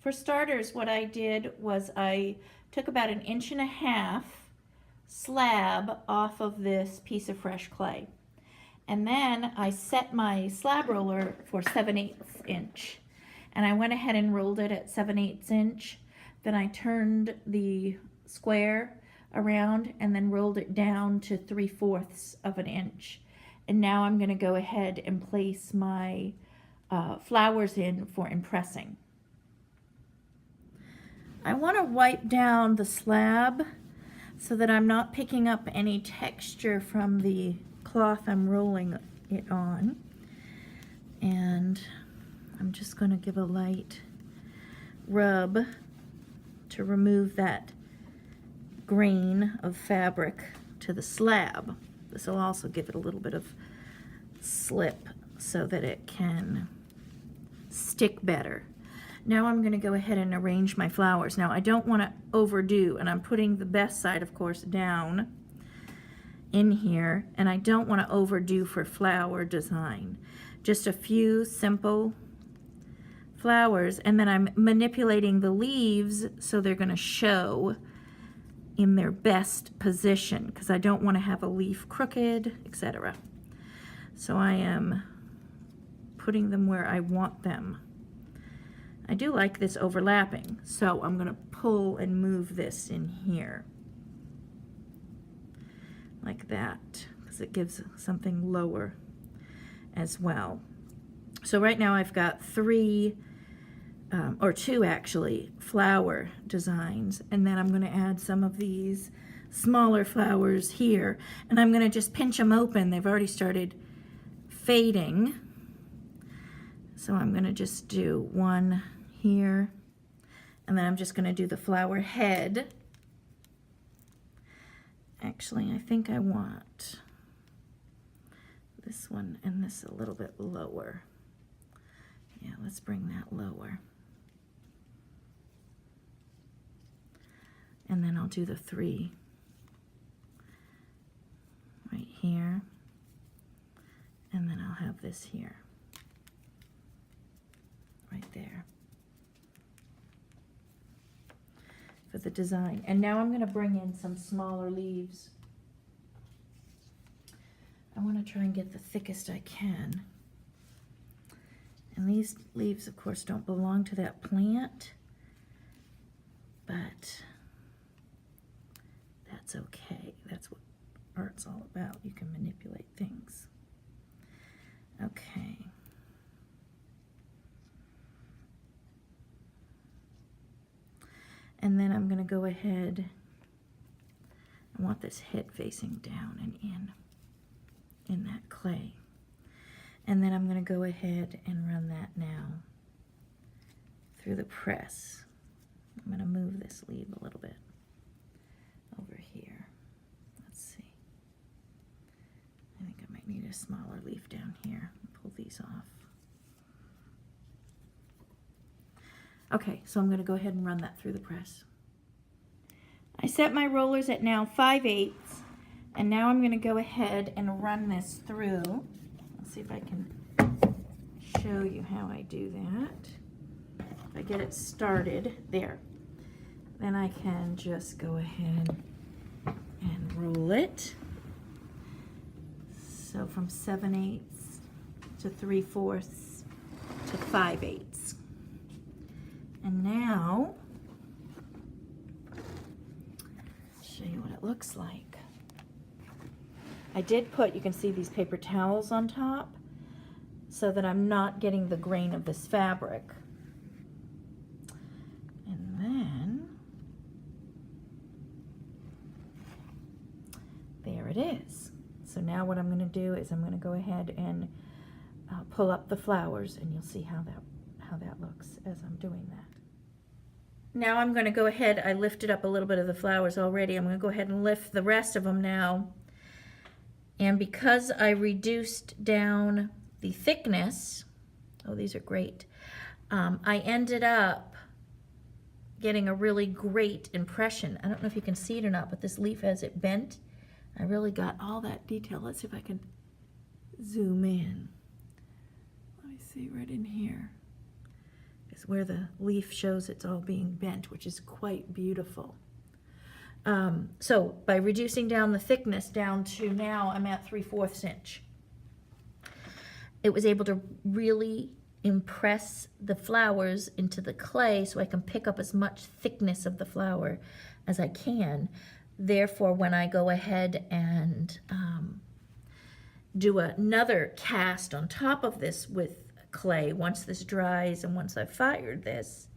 For starters, what I did was I took about 1.5 inches slab off of this piece of fresh clay. And then I set my slab roller for 7/8 inch. And I went ahead and rolled it at 7/8 inch. Then I turned the square around and then rolled it down to 3/4 of an inch. And now I'm going to go ahead and place my flowers in for impressing. I want to wipe down the slab so that I'm not picking up any texture from the cloth I'm rolling it on. And I'm just going to give a light rub to remove that grain of fabric to the slab. This will also give it a little bit of slip so that it can stick better. Now I'm going to go ahead and arrange my flowers. Now I don't want to overdo, and I'm putting the best side, of course, down in here, and I don't want to overdo for flower design. Just a few simple flowers, and then I'm manipulating the leaves so they're going to show in their best position, because I don't want to have a leaf crooked, etc. So I am putting them where I want them. I do like this overlapping, so I'm going to pull and move this in here like that, because it gives something lower as well. So right now I've got 3 or 2 actually flower designs, and then I'm going to add some of these smaller flowers here, and I'm going to just pinch them open. They've already started fading, so I'm going to just do one here, and then I'm just going to do the flower head. Actually, I think I want this one and this a little bit lower. Yeah, let's bring that lower. And then I'll do the 3 right here, and then I'll have this here, right there, for the design. And now I'm going to bring in some smaller leaves. I want to try and get the thickest I can. And these leaves, of course, don't belong to that plant, but that's okay. That's what art's all about. You can manipulate things. Okay. And then I'm going to go ahead, I want this head facing down and in that clay. And then I'm going to go ahead and run that now through the press. I'm going to move this leaf a little bit over here. Let's see. I think I might need a smaller leaf down here. Pull these off. Okay, so I'm going to go ahead and run that through the press. I set my rollers at now 5/8, and now I'm going to go ahead and run this through. Let's see if I can show you how I do that. If I get it started, there. Then I can just go ahead and roll it. So from 7/8 to 3/4 to 5/8. And now, I'll show you what it looks like. I did put, you can see these paper towels on top so that I'm not getting the grain of this fabric. And then, there it is. So now what I'm going to do is I'm going to go ahead and pull up the flowers, and you'll see how that looks as I'm doing that. Now I'm going to go ahead, I lifted up a little bit of the flowers already. I'm going to go ahead and lift the rest of them now. And because I reduced down the thickness, oh, these are great, I ended up getting a really great impression. I don't know if you can see it or not, but this leaf as it bent, I really got all that detail. Let's see if I can zoom in. Let me see right in here. Because where the leaf shows it's all being bent, which is quite beautiful. So by reducing down the thickness down to now I'm at 3/4 inch, it was able to really impress the flowers into the clay so I can pick up as much thickness of the flower as I can. Therefore, when I go ahead and do another cast on top of this with clay, once this dries and once I've fired this,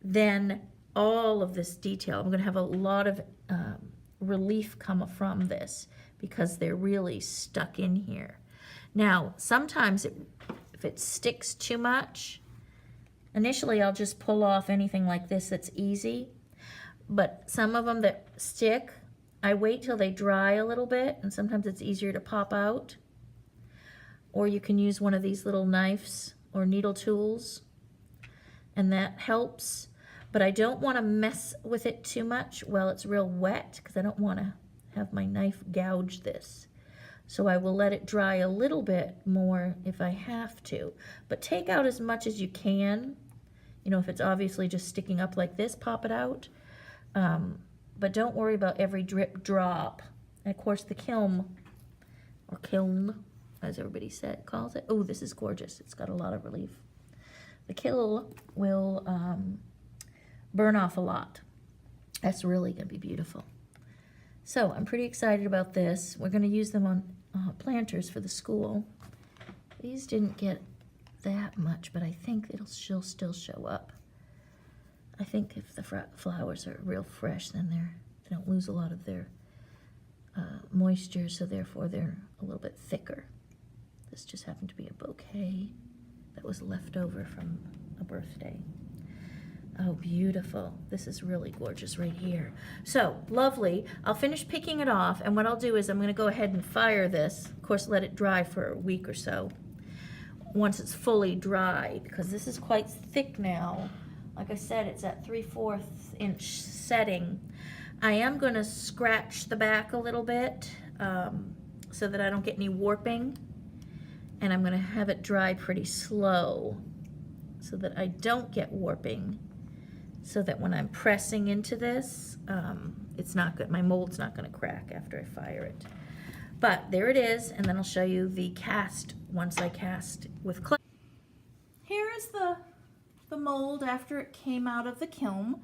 then all of this detail, I'm going to have a lot of relief come from this because they're really stuck in here. Now, sometimes if it sticks too much, initially I'll just pull off anything like this that's easy, but some of them that stick, I wait till they dry a little bit, and sometimes it's easier to pop out. Or you can use one of these little knives or needle tools, and that helps. But I don't want to mess with it too much while it's real wet, because I don't want to have my knife gouge this. So I will let it dry a little bit more if I have to. But take out as much as you can. You know, if it's obviously just sticking up like this, pop it out. But don't worry about every drip drop. And of course the kiln, or kiln, as everybody calls it. Oh, this is gorgeous. It's got a lot of relief. The kiln will burn off a lot. That's really going to be beautiful. So I'm pretty excited about this. We're going to use them on planters for the school. These didn't get that much, but I think she'll still show up. I think if the flowers are real fresh, then they don't lose a lot of their moisture, so therefore they're a little bit thicker. This just happened to be a bouquet that was left over from a birthday. Oh, beautiful. This is really gorgeous right here. So, lovely. I'll finish picking it off, and what I'll do is I'm going to go ahead and fire this. Of course, let it dry for a week or so once it's fully dry, because this is quite thick now. Like I said, it's at 3/4 inch setting. I am going to scratch the back a little bit so that I don't get any warping, and I'm going to have it dry pretty slow so that I don't get warping, so that when I'm pressing into this, it's not good. My mold's not going to crack after I fire it. But there it is, and then I'll show you the cast once I cast with clay. Here is the mold after it came out of the kiln.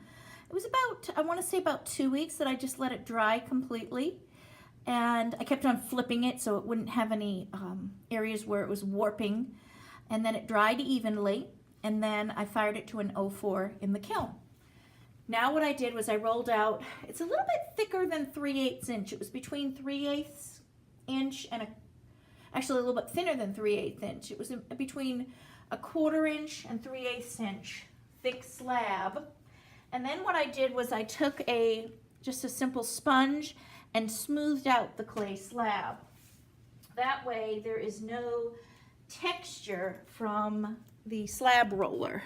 It was about, I want to say about 2 weeks that I just let it dry completely. And I kept on flipping it so it wouldn't have any areas where it was warping. And then it dried evenly. And then I fired it to an 04 in the kiln. Now what I did was I rolled out, it's a little bit thicker than 3/8 inch. It was between 3/8 inch and actually a little bit thinner than 3/8 inch. It was between 1/4 inch and 3/8 inch thick slab. And then what I did was I took just a simple sponge and smoothed out the clay slab. That way there is no texture from the slab roller,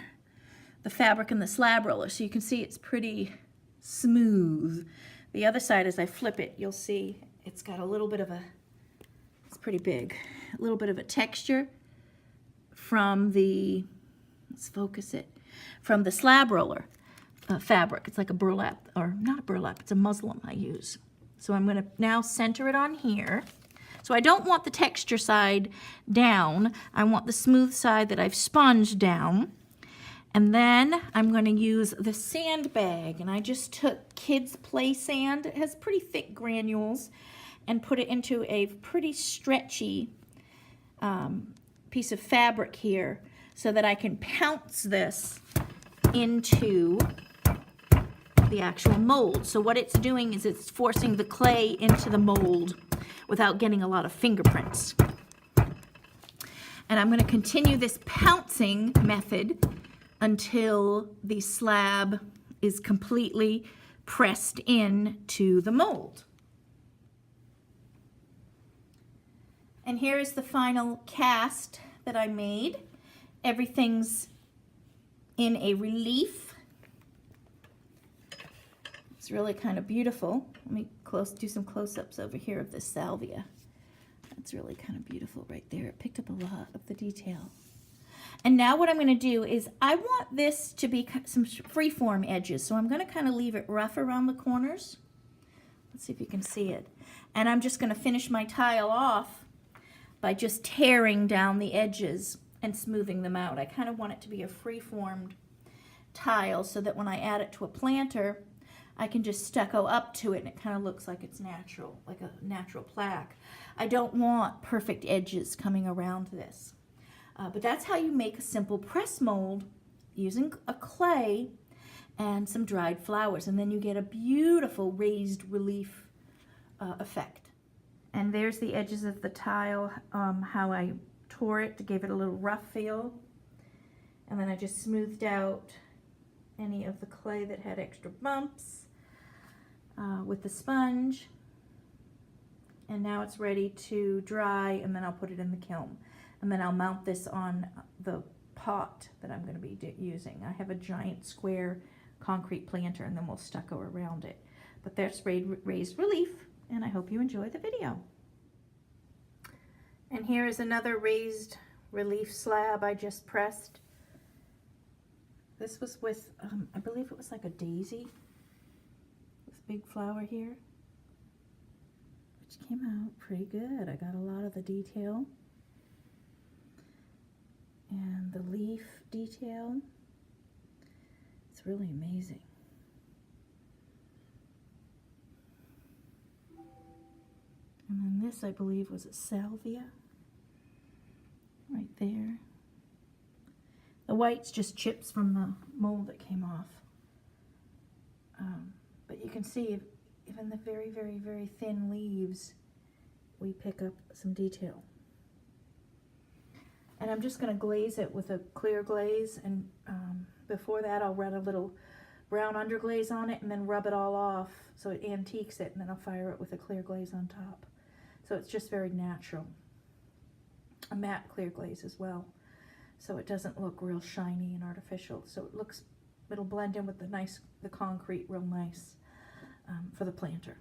the fabric in the slab roller. So you can see it's pretty smooth. The other side, as I flip it, you'll see it's got a little bit of it's pretty big, a little bit of a texture from let's focus it, from the slab roller fabric. It's like a burlap, or not a burlap, it's a muslin I use. So I'm going to now center it on here. So I don't want the texture side down. I want the smooth side that I've sponged down. And then I'm going to use the sand bag. And I just took kids' play sand. It has pretty thick granules. And put it into a pretty stretchy piece of fabric here so that I can pounce this into the actual mold. So what it's doing is it's forcing the clay into the mold without getting a lot of fingerprints. And I'm going to continue this pouncing method until the slab is completely pressed into the mold. And here is the final cast that I made. Everything's in a relief. It's really kind of beautiful. Let me do some close-ups over here of this salvia. That's really kind of beautiful right there. It picked up a lot of the detail. And now what I'm going to do is I want this to be some freeform edges. So I'm going to kind of leave it rough around the corners. Let's see if you can see it. And I'm just going to finish my tile off by just tearing down the edges and smoothing them out. I kind of want it to be a free-formed tile so that when I add it to a planter, I can just stucco up to it and it kind of looks like it's natural, like a natural plaque. I don't want perfect edges coming around this. But that's how you make a simple press mold using a clay and some dried flowers. And then you get a beautiful raised relief effect. And there's the edges of the tile, how I tore it to give it a little rough feel. And then I just smoothed out any of the clay that had extra bumps with the sponge. And now it's ready to dry, and then I'll put it in the kiln. And then I'll mount this on the pot that I'm going to be using. I have a giant square concrete planter, and then we'll stucco around it. But that's raised relief, and I hope you enjoy the video. And here is another raised relief slab I just pressed. This was with, I believe it was like a daisy. This big flower here, which came out pretty good. I got a lot of the detail. And the leaf detail. It's really amazing. And then this, I believe, was a salvia. Right there. The white's just chips from the mold that came off. But you can see, even the very, very, very thin leaves, we pick up some detail. And I'm just going to glaze it with a clear glaze, and before that I'll run a little brown underglaze on it and then rub it all off so it antiques it, and then I'll fire it with a clear glaze on top. So it's just very natural. A matte clear glaze as well, so it doesn't look real shiny and artificial. So it'll blend in with the concrete real nice for the planter.